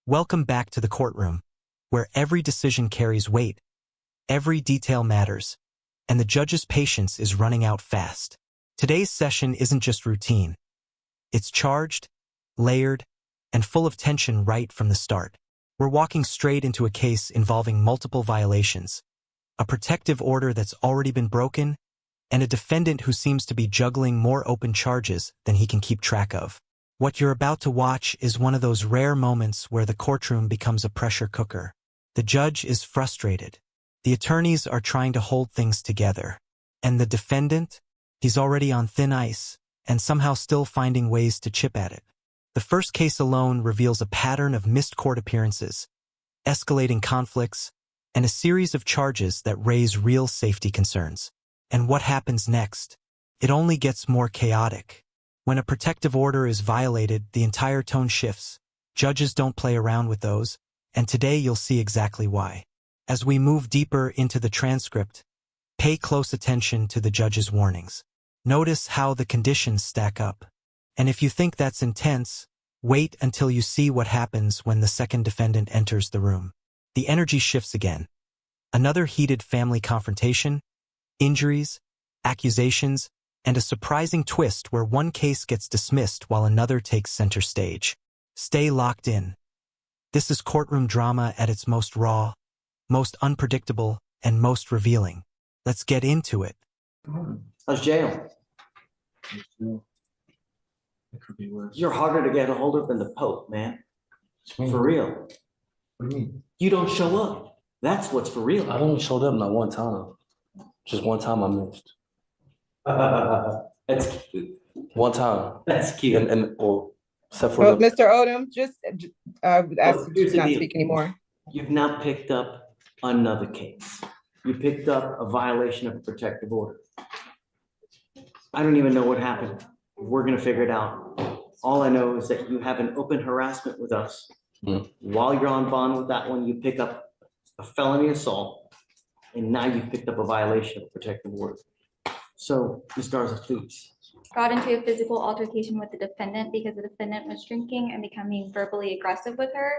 Welcome back to the courtroom, where every decision carries weight, every detail matters, and the judge's patience is running out fast. Today's session isn't just routine. It's charged, layered, and full of tension right from the start. We're walking straight into a case involving multiple violations, a protective order that's already been broken, and a defendant who seems to be juggling more open charges than he can keep track of. What you're about to watch is one of those rare moments where the courtroom becomes a pressure cooker. The judge is frustrated. The attorneys are trying to hold things together. And the defendant? He's already on thin ice, and somehow still finding ways to chip at it. The first case alone reveals a pattern of missed court appearances, escalating conflicts, and a series of charges that raise real safety concerns. And what happens next? It only gets more chaotic. When a protective order is violated, the entire tone shifts. Judges don't play around with those, and today you'll see exactly why. As we move deeper into the transcript, pay close attention to the judge's warnings. Notice how the conditions stack up. And if you think that's intense, wait until you see what happens when the second defendant enters the room. The energy shifts again. Another heated family confrontation, injuries, accusations, and a surprising twist where one case gets dismissed while another takes center stage. Stay locked in. This is courtroom drama at its most raw, most unpredictable, and most revealing. Let's get into it. How's jail? It could be worse. You're harder to get a hold of than the Pope, man. For real. What do you mean? You don't show up. That's what's for real. I've only showed up not one time. Just one time I missed. That's cute. One time. That's cute. Except for Well, the, Mr. Odom, just ask you here's to the not deal. speak anymore. You've now picked up another case. You picked up a violation of a protective order. I don't even know what happened. We're gonna figure it out. All I know is that you have an open harassment with us. While you're on bond with that one, you pick up a felony assault, and now you've picked up a violation of a protective order. So, Ms. Garza, please. Got into a physical altercation with the defendant because the defendant was drinking and becoming verbally aggressive with her.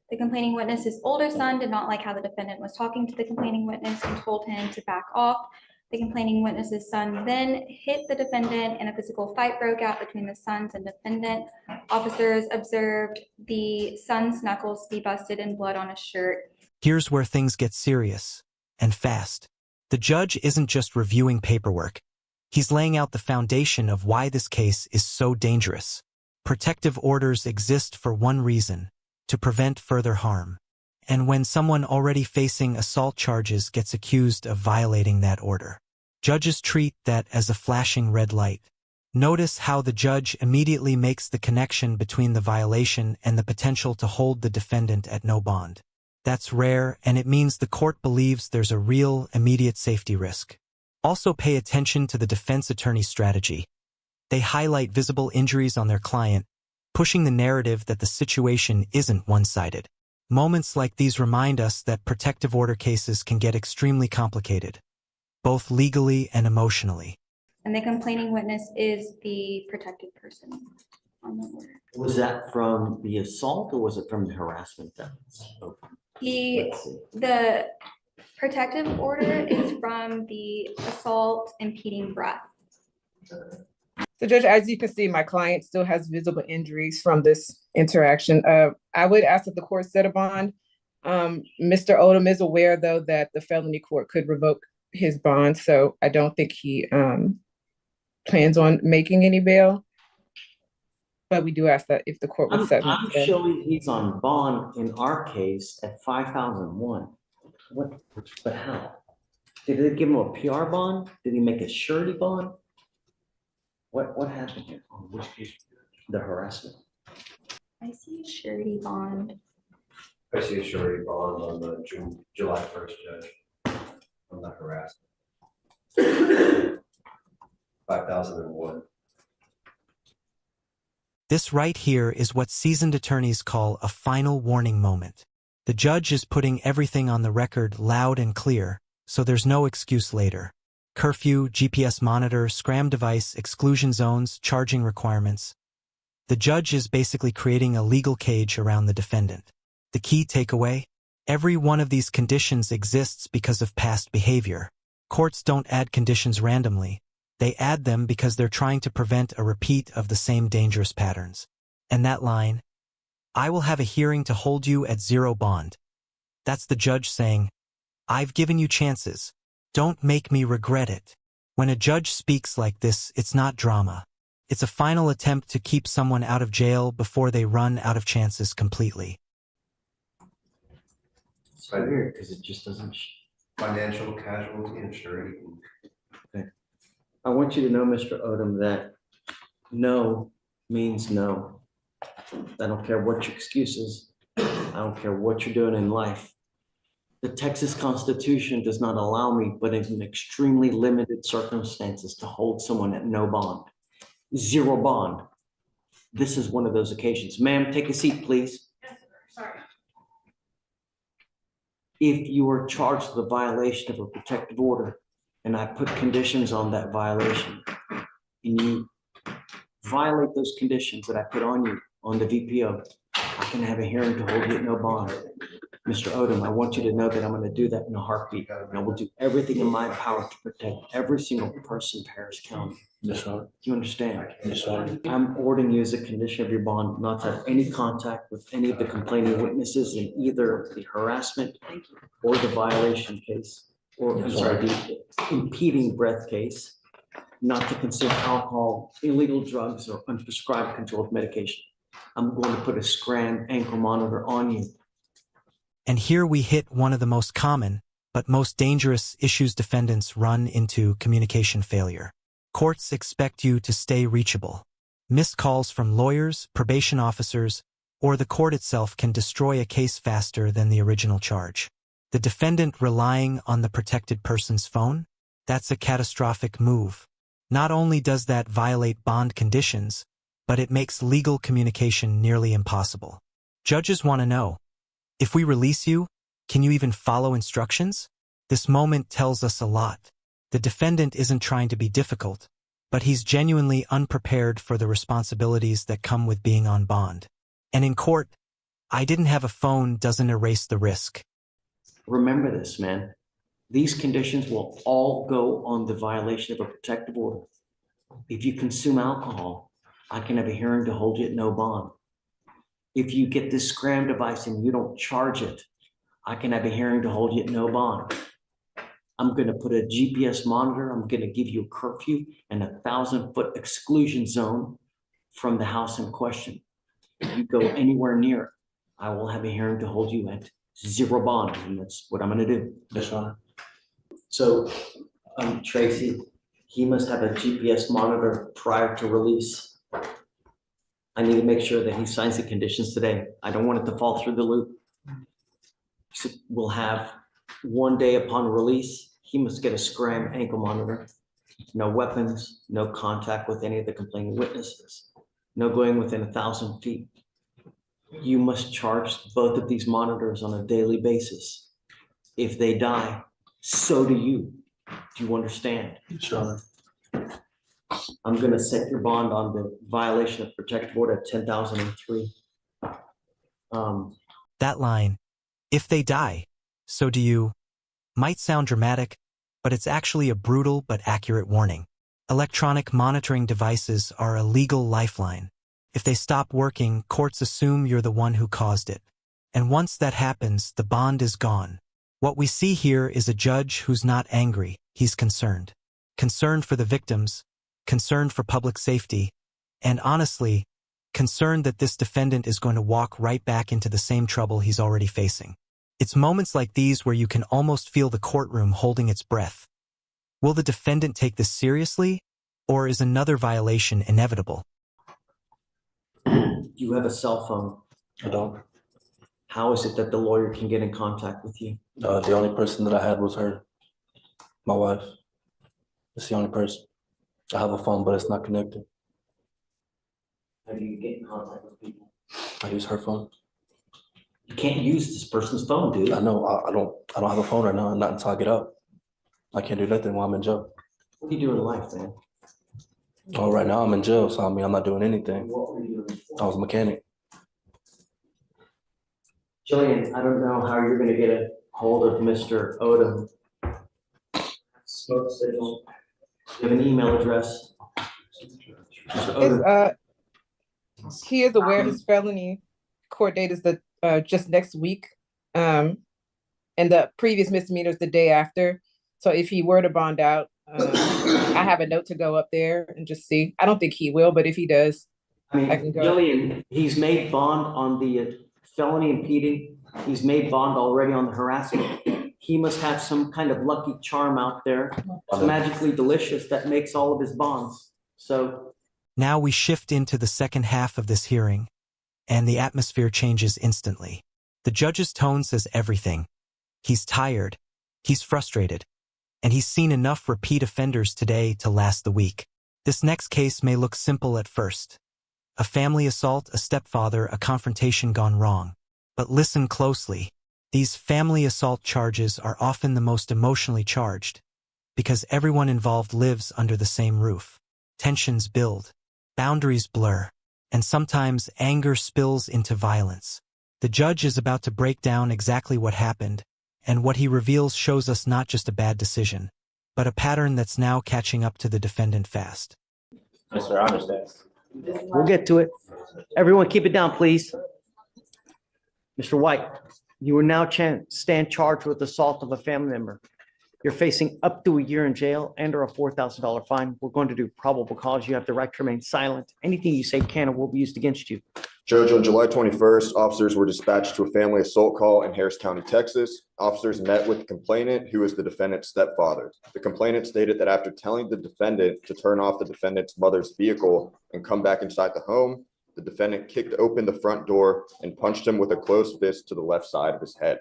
The complaining witness's older son did not like how the defendant was talking to the complaining witness and told him to back off. The complaining witness's son then hit the defendant and a physical fight broke out between the sons and defendant. Officers observed the son's knuckles be busted and blood on his shirt. Here's where things get serious, and fast. The judge isn't just reviewing paperwork. He's laying out the foundation of why this case is so dangerous. Protective orders exist for one reason: to prevent further harm. And when someone already facing assault charges gets accused of violating that order, judges treat that as a flashing red light. Notice how the judge immediately makes the connection between the violation and the potential to hold the defendant at no bond. That's rare, and it means the court believes there's a real, immediate safety risk. Also pay attention to the defense attorney's strategy. They highlight visible injuries on their client, pushing the narrative that the situation isn't one-sided. Moments like these remind us that protective order cases can get extremely complicated, both legally and emotionally. And the complaining witness is the protected person on the order. Was that from the assault or was it from the harassment? The protective order is from the assault impeding breath. So, Judge, as you can see, my client still has visible injuries from this interaction. I would ask that the court set a bond. Mr. Odom is aware, though, that the felony court could revoke his bond, so I don't think he plans on making any bail. But we do ask that if the court would set I'm showing he's on bond in our case at 5,001. What? But how? Did they give him a PR bond? Did he make a surety bond? What happened here? On which case? The harassment. I see a surety bond. I see a surety bond on the July 1st, Judge. I'm not harassed. 5,001. This right here is what seasoned attorneys call a final warning moment. The judge is putting everything on the record loud and clear, so there's no excuse later. Curfew, GPS monitor, scram device, exclusion zones, charging requirements. The judge is basically creating a legal cage around the defendant. The key takeaway? Every one of these conditions exists because of past behavior. Courts don't add conditions randomly. They add them because they're trying to prevent a repeat of the same dangerous patterns. And that line, "I will have a hearing to hold you at zero bond." That's the judge saying, "I've given you chances. Don't make me regret it." When a judge speaks like this, it's not drama. It's a final attempt to keep someone out of jail before they run out of chances completely. It's weird because it just doesn't. Financial casualty and surety. I want you to know, Mr. Odom, that no means no. I don't care what your excuse is. I don't care what you're doing in life. The Texas Constitution does not allow me, but in extremely limited circumstances, to hold someone at no bond. Zero bond. This is one of those occasions. Ma'am, take a seat, please. Sorry. If you are charged with a violation of a protective order, and I put conditions on that violation, and you violate those conditions that I put on you on the VPO, I can have a hearing to hold you at no bond. Mr. Odom, I want you to know that I'm going to do that in a heartbeat. And I will do everything in my power to protect every single person in Harris County. Yes, sir. Do you understand? Yes, sir. I'm ordering you as a condition of your bond not to have any contact with any of the complaining witnesses in either the harassment or the violation case, or I'm sorry, the impeding breath case, not to consume alcohol, illegal drugs, or unprescribed controlled medication. I'm going to put a scram ankle monitor on you. And here we hit one of the most common, but most dangerous issues defendants run into: communication failure. Courts expect you to stay reachable. Missed calls from lawyers, probation officers, or the court itself can destroy a case faster than the original charge. The defendant relying on the protected person's phone? That's a catastrophic move. Not only does that violate bond conditions, but it makes legal communication nearly impossible. Judges want to know, if we release you, can you even follow instructions? This moment tells us a lot. The defendant isn't trying to be difficult, but he's genuinely unprepared for the responsibilities that come with being on bond. And in court, "I didn't have a phone" doesn't erase the risk. Remember this, man. These conditions will all go on the violation of a protective order. If you consume alcohol, I can have a hearing to hold you at no bond. If you get this scram device and you don't charge it, I can have a hearing to hold you at no bond. I'm going to put a GPS monitor. I'm going to give you a curfew and a 1,000-foot exclusion zone from the house in question. If you go anywhere near it, I will have a hearing to hold you at zero bond, and that's what I'm going to do. Yes, sir. So, Tracy, he must have a GPS monitor prior to release. I need to make sure that he signs the conditions today. I don't want it to fall through the loop. So we'll have one day upon release, he must get a scram ankle monitor. No weapons, no contact with any of the complaining witnesses, no going within 1,000 feet. You must charge both of these monitors on a daily basis. If they die, so do you. Do you understand? Yes, sir. I'm going to set your bond on the violation of protective order at 10,003. That line, "if they die, so do you," might sound dramatic, but it's actually a brutal but accurate warning. Electronic monitoring devices are a legal lifeline. If they stop working, courts assume you're the one who caused it. And once that happens, the bond is gone. What we see here is a judge who's not angry, he's concerned. Concerned for the victims, concerned for public safety, and honestly, concerned that this defendant is going to walk right back into the same trouble he's already facing. It's moments like these where you can almost feel the courtroom holding its breath. Will the defendant take this seriously, or is another violation inevitable? You have a cell phone. I don't. How is it that the lawyer can get in contact with you? The only person that I had was her, my wife. It's the only person. I have a phone, but it's not connected. How do you get in contact with people? I use her phone. You can't use this person's phone, dude. I know. I don't have a phone right now. Not until I get out. I can't do nothing while I'm in jail. What are you doing in life, man? Oh, right now I'm in jail, so I mean I'm not doing anything. What were you doing? I was a mechanic. Jillian, I don't know how you're gonna get a hold of Mr. Odom. Smoke signal. You have an email address? Mr. His, Odom, he is aware his felony court date is just next week. And the previous misdemeanor is the day after. So if he were to bond out, I have a note to go up there and just see. I don't think he will, but if he does, I mean, I can go. Jillian, he's made bond on the felony impeding. He's made bond already on the harassment. He must have some kind of lucky charm out there, magically delicious, that makes all of his bonds. So Now we shift into the second half of this hearing, and the atmosphere changes instantly. The judge's tone says everything. He's tired, he's frustrated, and he's seen enough repeat offenders today to last the week. This next case may look simple at first. A family assault, a stepfather, a confrontation gone wrong. But listen closely. These family assault charges are often the most emotionally charged, because everyone involved lives under the same roof. Tensions build, boundaries blur, and sometimes anger spills into violence. The judge is about to break down exactly what happened, and what he reveals shows us not just a bad decision, but a pattern that's now catching up to the defendant fast. Yes, sir, I understand. we'll get to it. Everyone keep it down, please. Mr. White, you are now stand charged with assault of a family member. You're facing up to a year in jail and or a $4,000 fine. We're going to do probable cause. You have the right to remain silent. Anything you say can or will be used against you. Judge, on July 21st, officers were dispatched to a family assault call in Harris County, Texas. Officers met with the complainant, who is the defendant's stepfather. The complainant stated that after telling the defendant to turn off the defendant's mother's vehicle and come back inside the home, the defendant kicked open the front door and punched him with a closed fist to the left side of his head.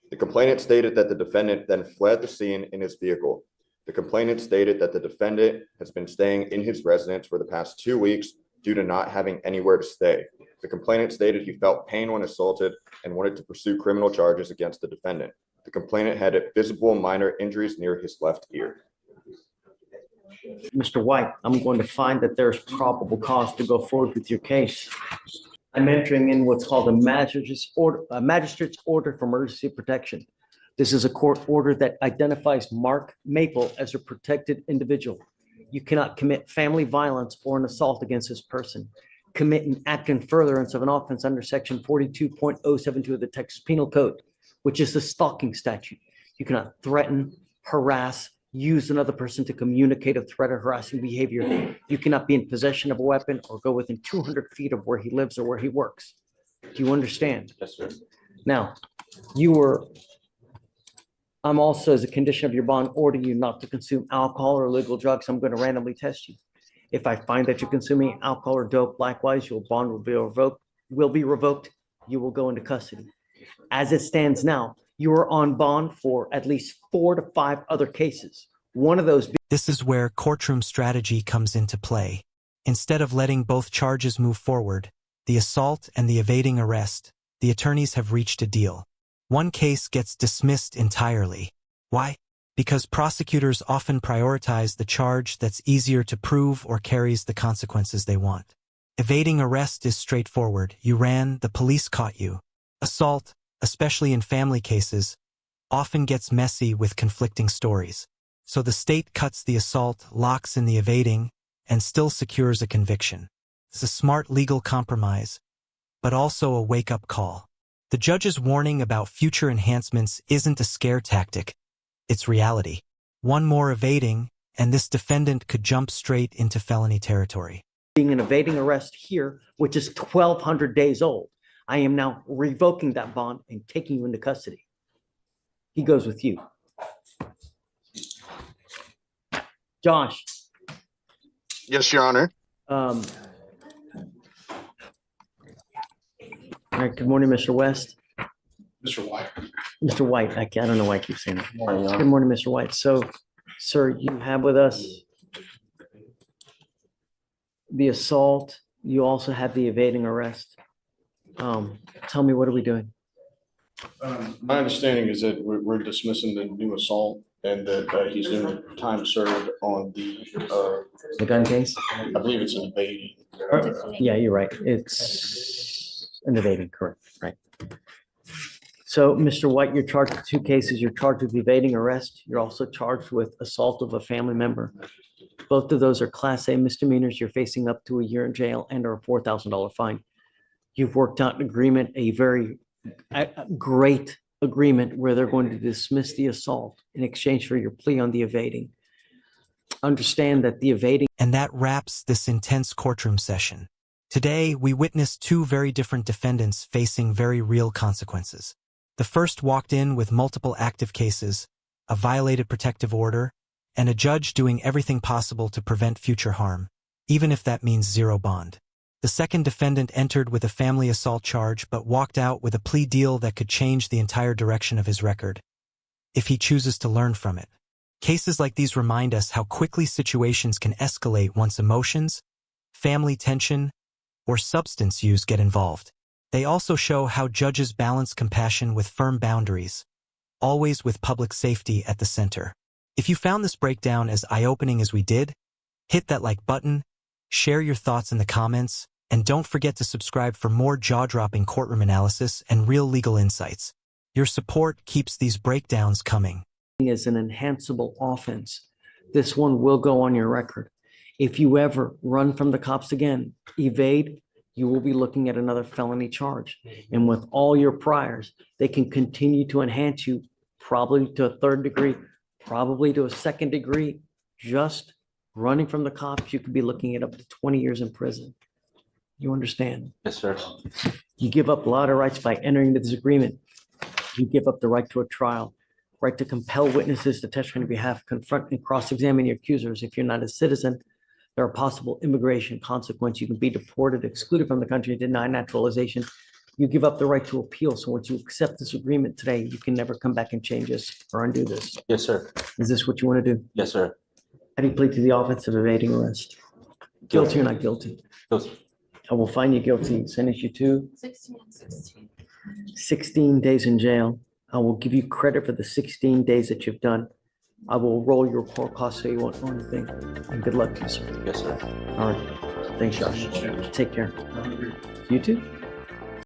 The complainant stated that the defendant then fled the scene in his vehicle. The complainant stated that the defendant has been staying in his residence for the past 2 weeks due to not having anywhere to stay. The complainant stated he felt pain when assaulted and wanted to pursue criminal charges against the defendant. The complainant had visible minor injuries near his left ear. Mr. White, I'm going to find that there's probable cause to go forward with your case. I'm entering in what's called a magistrate's order for emergency protection. This is a court order that identifies Mark Maple as a protected individual. You cannot commit family violence or an assault against this person, commit an act in furtherance of an offense under section 42.072 of the Texas Penal Code, which is the stalking statute. You cannot threaten, harass, use another person to communicate a threat or harassing behavior. You cannot be in possession of a weapon or go within 200 feet of where he lives or where he works. Do you understand? Yes, sir. Now, I'm also, as a condition of your bond, ordering you not to consume alcohol or illegal drugs. I'm going to randomly test you. If I find that you're consuming alcohol or dope, likewise, your bond will be revoked. You will go into custody. As it stands now, you are on bond for at least 4 to 5 other cases. One of those. This is where courtroom strategy comes into play. Instead of letting both charges move forward, the assault and the evading arrest, the attorneys have reached a deal. One case gets dismissed entirely. Why? Because prosecutors often prioritize the charge that's easier to prove or carries the consequences they want. Evading arrest is straightforward. You ran, the police caught you. Assault, especially in family cases, often gets messy with conflicting stories. So the state cuts the assault, locks in the evading, and still secures a conviction. It's a smart legal compromise, but also a wake-up call. The judge's warning about future enhancements isn't a scare tactic. It's reality. One more evading, and this defendant could jump straight into felony territory. Being an evading arrest here, which is 1,200 days old, I am now revoking that bond and taking you into custody. He goes with you. Josh. Yes, Your Honor. All right, good morning, Mr. West. Mr. White. Mr. White, I don't know why I keep saying that. Morning, Your Good Honor. morning, Mr. White. So, sir, you have with us the assault. You also have the evading arrest. Tell me, what are we doing? My understanding is that we're dismissing the new assault and that he's doing time served on The gun case? I believe it's an evading. Yeah, you're right. It's an evading, correct, right. So, Mr. White, you're charged with 2 cases. You're charged with evading arrest. You're also charged with assault of a family member. Both of those are Class A misdemeanors. You're facing up to a year in jail and or a $4,000 fine. You've worked out an agreement, a very great agreement where they're going to dismiss the assault in exchange for your plea on the evading. Understand that the evading. And that wraps this intense courtroom session. Today, we witnessed 2 very different defendants facing very real consequences. The first walked in with multiple active cases, a violated protective order, and a judge doing everything possible to prevent future harm, even if that means 0 bond. The second defendant entered with a family assault charge but walked out with a plea deal that could change the entire direction of his record, if he chooses to learn from it. Cases like these remind us how quickly situations can escalate once emotions, family tension, or substance use get involved. They also show how judges balance compassion with firm boundaries, always with public safety at the center. If you found this breakdown as eye-opening as we did, hit that like button, share your thoughts in the comments, and don't forget to subscribe for more jaw-dropping courtroom analysis and real legal insights. Your support keeps these breakdowns coming. Is an enhanceable offense. This one will go on your record. If you ever run from the cops again, evade, you will be looking at another felony charge. And with all your priors, they can continue to enhance you probably to a 3rd degree, probably to a 2nd degree. Just running from the cops, you could be looking at up to 20 years in prison. You understand? Yes, sir. You give up a lot of rights by entering into this agreement. You give up the right to a trial, right to compel witnesses to testify on your behalf, confront and cross-examine your accusers. If you're not a citizen, there are possible immigration consequences. You can be deported, excluded from the country, denied naturalization. You give up the right to appeal. So once you accept this agreement today, you can never come back and change this or undo this. Yes, sir. Is this what you want to do? Yes, sir. How do you plead to the offense of evading arrest? Guilty or not guilty? Guilty. I will find you guilty, sentence you to 16 days in jail. I will give you credit for the 16 days that you've done. I will roll your court costs so you won't owe anything. And good luck to you, sir. Yes, sir. All right. Thanks, Josh. Take care. You too.